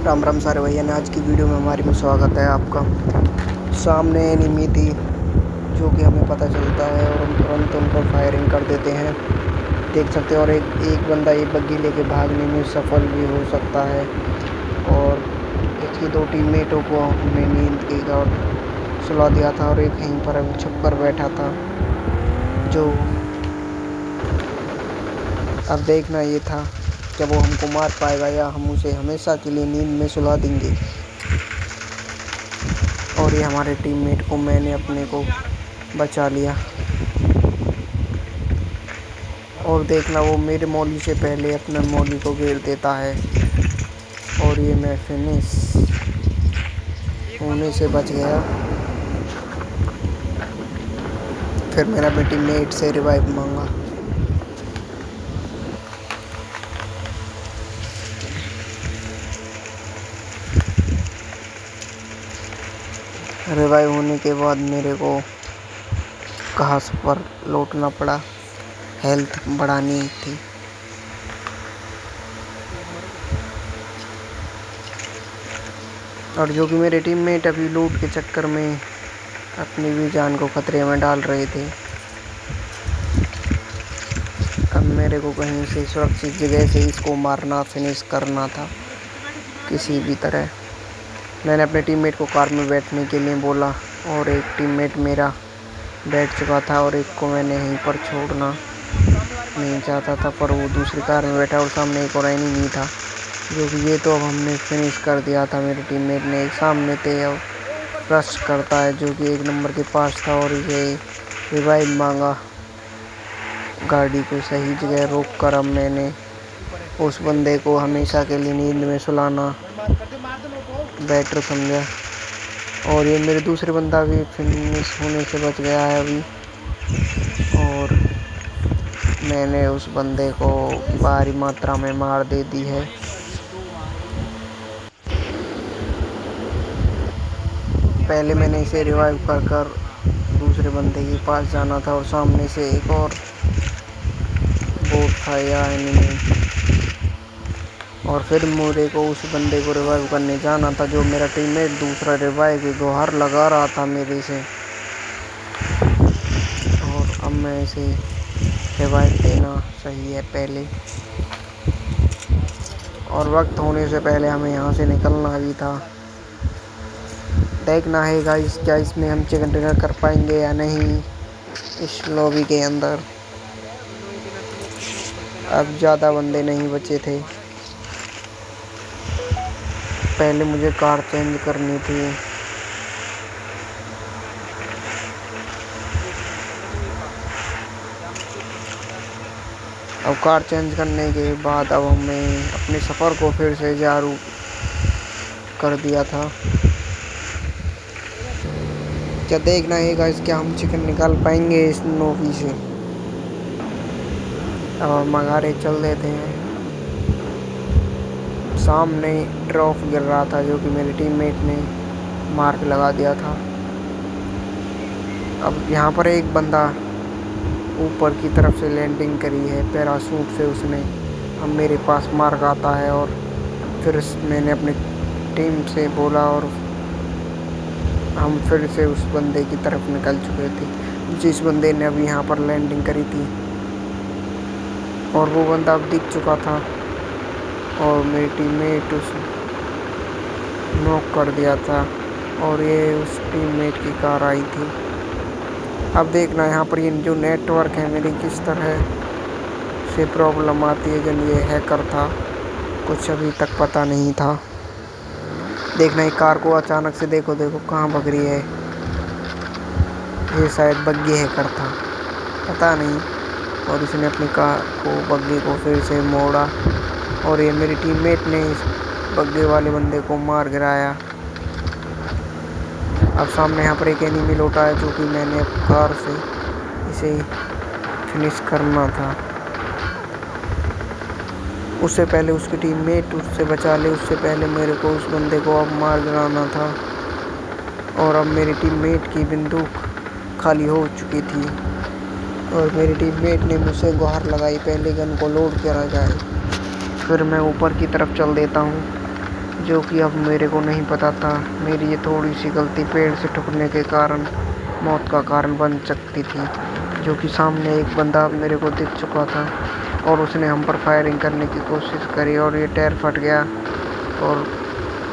राम राम सारे भैया ने आज की वीडियो में हमारी में स्वागत है आपका। सामने एनिमी थी जो कि हमें पता चलता है और हम तुरंत उन पर फायरिंग कर देते हैं, देख सकते हैं। और एक बंदा ये बग्गी लेके भागने में सफल भी हो सकता है। और इसकी दो टीममेटों को हमने नींद की और सुला दिया था और एक यहीं पर अभी छुप कर बैठा था। जो अब देखना ये था क्या वो हमको मार पाएगा या हम उसे हमेशा के लिए नींद में सुला देंगे। और ये हमारे टीममेट को मैंने अपने को बचा लिया। और देखना वो मेरे मौली से पहले अपने मौली को घेर देता है और ये मैं फिनिश होने से बच गया। फिर मैंने अपने टीममेट से रिवाइव मांगा। रिवाइव होने के बाद मेरे को घास पर लौटना पड़ा, हेल्थ बढ़ानी थी। और जो कि मेरे टीममेट अभी लूट के चक्कर में अपनी भी जान को खतरे में डाल रहे थे। अब मेरे को कहीं से सुरक्षित जगह से इसको मारना, फिनिश करना था किसी भी तरह। मैंने अपने टीममेट को कार में बैठने के लिए बोला और एक टीममेट मेरा बैठ चुका था और एक को मैंने यहीं पर छोड़ना नहीं चाहता था, पर वो दूसरी कार में बैठा और सामने एक और एनिमी था जो कि ये तो अब हमने फिनिश कर दिया था। मेरे टीममेट ने एक सामने थे और रश करता है जो कि एक नंबर के पास था और ये रिवाइव मांगा। गाड़ी को सही जगह रोक कर अब मैंने उस बंदे को हमेशा के लिए नींद में सुलाना बेटर समझा। और ये मेरे दूसरे बंदा भी फिनिश होने से बच गया है अभी। और मैंने उस बंदे को भारी मात्रा में मार दे दी है। पहले मैंने इसे रिवाइव कर दूसरे बंदे के पास जाना था और सामने से एक और बोट था या एनिमी, और फिर मेरे को उस बंदे को रिवाइव करने जाना था जो मेरा टीममेट दूसरा रिवाइव की गुहार लगा रहा था मेरे से। और अब मैं इसे रिवाइव देना सही है पहले, और वक्त होने से पहले हमें यहाँ से निकलना भी था। देखना है गाइस क्या इसमें हम चिकन डिनर कर पाएंगे या नहीं इस लॉबी के अंदर। अब ज़्यादा बंदे नहीं बचे थे। पहले मुझे कार चेंज करनी थी। अब कार चेंज करने के बाद अब हमें अपने सफ़र को फिर से जारी कर दिया था। क्या देखना है गाइस क्या हम चिकन निकाल पाएंगे इस नोकी से। अब हम मगारे चल देते हैं। सामने ड्रॉप गिर रहा था जो कि मेरे टीममेट ने मार्क लगा दिया था। अब यहाँ पर एक बंदा ऊपर की तरफ से लैंडिंग करी है पैराशूट से उसने। अब मेरे पास मार्क आता है और फिर मैंने अपनी टीम से बोला और हम फिर से उस बंदे की तरफ निकल चुके थे जिस बंदे ने अभी यहाँ पर लैंडिंग करी थी। और वो बंदा अब दिख चुका था और मेरी टीममेट उस नॉक कर दिया था और ये उस टीममेट की कार आई थी। अब देखना यहाँ पर ये जो नेटवर्क है मेरी किस तरह से प्रॉब्लम आती है। जब ये हैकर था कुछ अभी तक पता नहीं था। देखना ये कार को अचानक से देखो कहाँ भग रही है। ये शायद बग्गी हैकर था, पता नहीं। और इसने अपनी कार को बग्गी को फिर से मोड़ा और ये मेरी टीममेट ने इस बग्गे वाले बंदे को मार गिराया। अब सामने यहाँ पर एक एनिमी लौटा है जो कि मैंने कार से इसे फिनिश करना था। उससे पहले उसकी टीममेट उससे बचा ले, उससे पहले मेरे को उस बंदे को अब मार गिराना था। और अब मेरी टीममेट की बंदूक खाली हो चुकी थी और मेरी टीममेट ने मुझसे गुहार लगाई पहले गन को लोड करा जाए। फिर मैं ऊपर की तरफ चल देता हूँ जो कि अब मेरे को नहीं पता था। मेरी ये थोड़ी सी गलती पेड़ से ठुकने के कारण मौत का कारण बन सकती थी, जो कि सामने एक बंदा मेरे को दिख चुका था और उसने हम पर फायरिंग करने की कोशिश करी और ये टायर फट गया और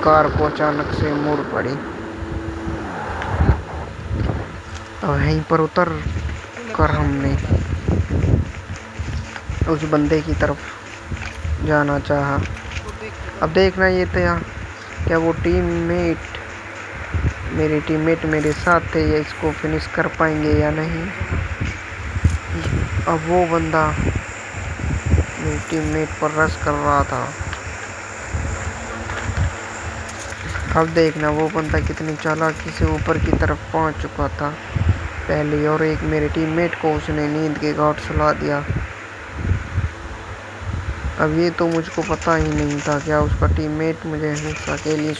कार को अचानक से मुड़ पड़ी। अब यहीं पर उतर कर हमने उस बंदे की तरफ जाना चाहा। अब देखना ये था क्या वो मेरे टीममेट मेरे साथ थे या इसको फिनिश कर पाएंगे या नहीं। अब वो बंदा मेरे टीममेट पर रश कर रहा था। अब देखना वो बंदा कितनी चालाकी से ऊपर की तरफ पहुंच चुका था पहले, और एक मेरे टीममेट को उसने नींद के घाट सुला दिया। अब ये तो मुझको पता ही नहीं था क्या उसका टीममेट मुझे हमेशा के लिए